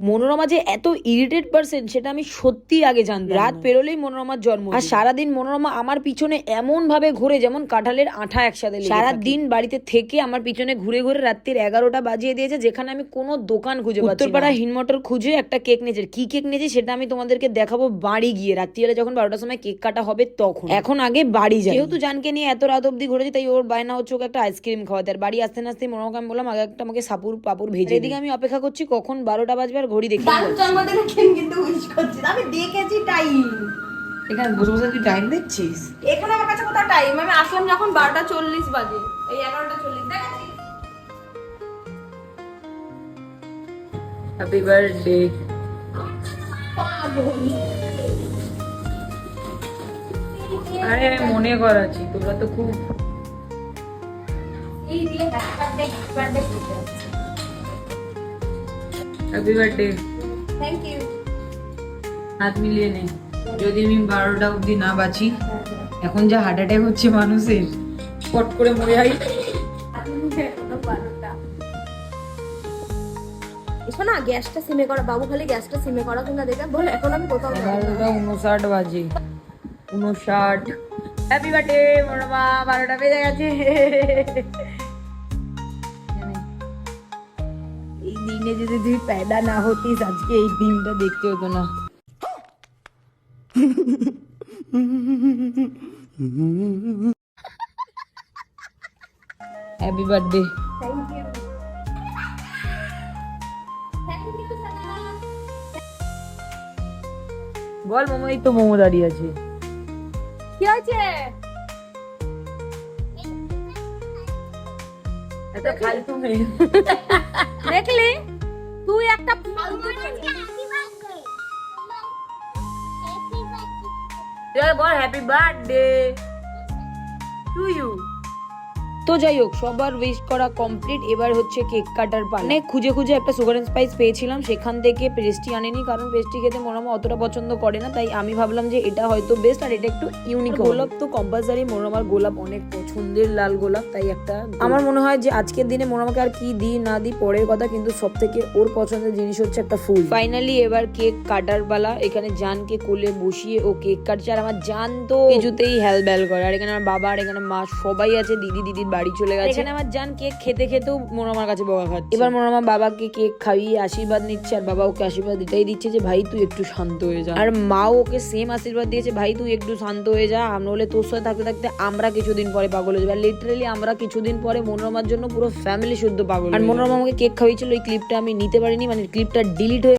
মনোরমা যে এত irritate person সেটা আমি সত্যি আগে জানতাম। রাত পেরোলেই মনোরমার জন্ম, আর সারাদিন মনোরমা আমার পিছনে এমন ভাবে ঘুরে যেমন কাঁঠালের আঠা একসাথে। সারাদিন বাড়িতে থেকে আমার পিছনে ঘুরে ঘুরে রাত্রির 11টা বাজিয়ে দিয়েছে, যেখানে আমি কোনো দোকান খুঁজে পাচ্ছি না। উত্তরপাড়া হিনমটর খুঁজে একটা কেক নিয়েছে। কি কেক নিয়েছে সেটা আমি তোমাদেরকে দেখাবো বাড়ি গিয়ে, রাত্রিবেলা যখন 12টার সময় কেক কাটা হবে তখন। এখন আগে বাড়ি যাই, যেহেতু জানকে নিয়ে এত রাত অব্দি ঘুরেছি তাই ওর বায়না হচ্ছে ওকে একটা আইসক্রিম খাওয়াতে। আর বাড়ি আসতে না আসতে মনোরমাকে আমি বললাম আগে একটা আমাকে সাপুর পাপুর ভেজে। এদিকে আমি অপেক্ষা করছি কখন 12টা বাজবে, আর ঘড়ি দেখি জন্মদিনে কিন্তু উইশ করছিস, আমি দেখেছি টাইম। এখানে বসে বসে তুই টাইম দেখছিস? এখানে আমার কাছে কোথাও টাইম, আমি আসলাম যখন 12:40 বাজে, এই 11:40 দেখেছিস। Happy birthday. আরে আমি মনে করাচ্ছি, তোরা তো খুব এই দিয়ে birthday happy birthday. Thank you. হাত মিলিয়ে নে। যদি আমি 12টা অব্দি না বাঁচি, এখন যা হার্ট অ্যাটাক হচ্ছে মানুষের, পট করে মরে যাই। শোনা, গ্যাসটা সিমে করা, বাবু খালি গ্যাসটা সিমে করা কিনা দেখে বল। এখন আমি কোথাও যাবো না। 12:59 বাজে, 59। হ্যাপি বার্থডে মনোরমা, 12টা বেজে গেছে। এই দিনে যদি তুই পয়দা না হতিস আজকে এই দিনটা দেখতে হতো না। Happy birthday. Thank you, thank you Sana. বল মোমো, এই তো মোমো দাঁড়িয়ে আছে। কি হয়েছে? এত ফালতু মেয়ে। দেখলি তুই একটা ফালতু। বল হ্যাপি বার্থডে টু ইউ। তো যাই হোক, সবার উইশ করা কমপ্লিট, এবার হচ্ছে কেক কাটার পালা। অনেক খুঁজে খুঁজে একটা সুগার এন্ড স্পাইস পেয়েছিলাম, সেখান থেকে পেস্ট্রি আনেনি, কারণ পেস্ট্রি খেতে মনোরমা অতটা পছন্দ করে না, তাই আমি ভাবলাম যে এটা হয়তো বেস্ট, আর এটা একটু ইউনিক। গোলাপ তো কম্পালসারি, মনোরমার গোলাপ অনেক পছন্দের, লাল গোলাপ, তাই একটা। আমার মনে হয় যে আজকের দিনে মনোরমাকে আর কি দিই না দিই পরের কথা, কিন্তু সব থেকে ওর পছন্দের জিনিস হচ্ছে একটা ফুল। ফাইনালি এবার কেক কাটার পালা। এখানে জানকে কোলে বসিয়ে ও কেক কাটছে, আর আমার জান তো কিছুতেই হেলবেল করে। আর এখানে আমার বাবা, আর এখানে মা সবাই আছে, দিদির বাড়ি চলে গেছে। এখানে আমার জান কেক খেতে খেতেও মনোরমার কাছে বকা খাচ্ছে। এবার মনোরমা বাবাকে কেক খাইয়ে আশীর্বাদ নিচ্ছে, আর বাবা ওকে আশীর্বাদ এটাই দিচ্ছে যে ভাই তুই একটু শান্ত হয়ে যা। আর মাও ওকে সেম আশীর্বাদ দিয়েছে, ভাই তুই একটু শান্ত হয়ে যা, আমরা হলে তোর সাথে থাকতে থাকতে আমরা কিছুদিন পরে পাগল হয়ে যাবো। আর লিটারালি আমরা কিছুদিন পরে মনোরমার জন্য পুরো ফ্যামিলি শুদ্ধ পাগল। আর মনোরমা আমাকে কেক খাইয়েছিল, ওই ক্লিপটা আমি নিতে পারিনি, মানে ক্লিপটা ডিলিট হয়ে